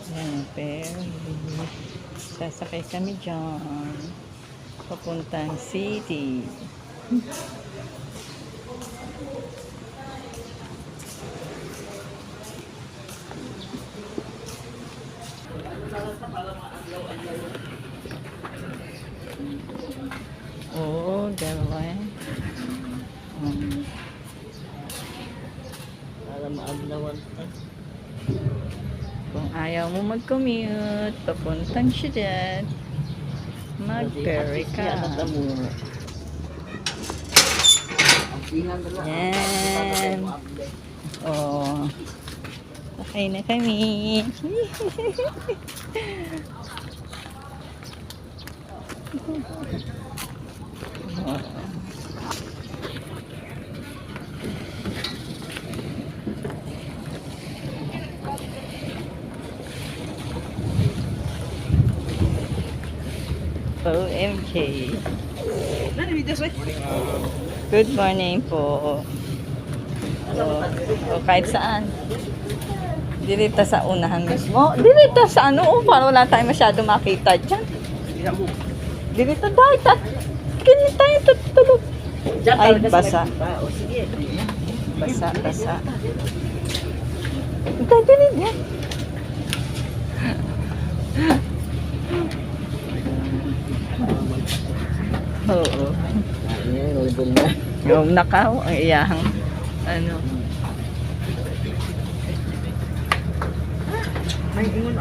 Ayan, ferry. Sasakay kami dyan. Papuntang city. Oo, dalawa. Para maadlawan ka. Kung ayaw mo mag-commute, papuntang syudad, mag-ferry ka. Yan. Oh. Okay na kami. OMG. Good morning po. O kahit saan. Dirita sa unahan mismo. Dirita sa ano, para wala tayong masyado makita dyan. Dirita dahil ganyan tayo tutulog. Ay, basa. Basa, basa. Dadinig yan. Oo. Yung nakaw, ang iyahang ano. May ingon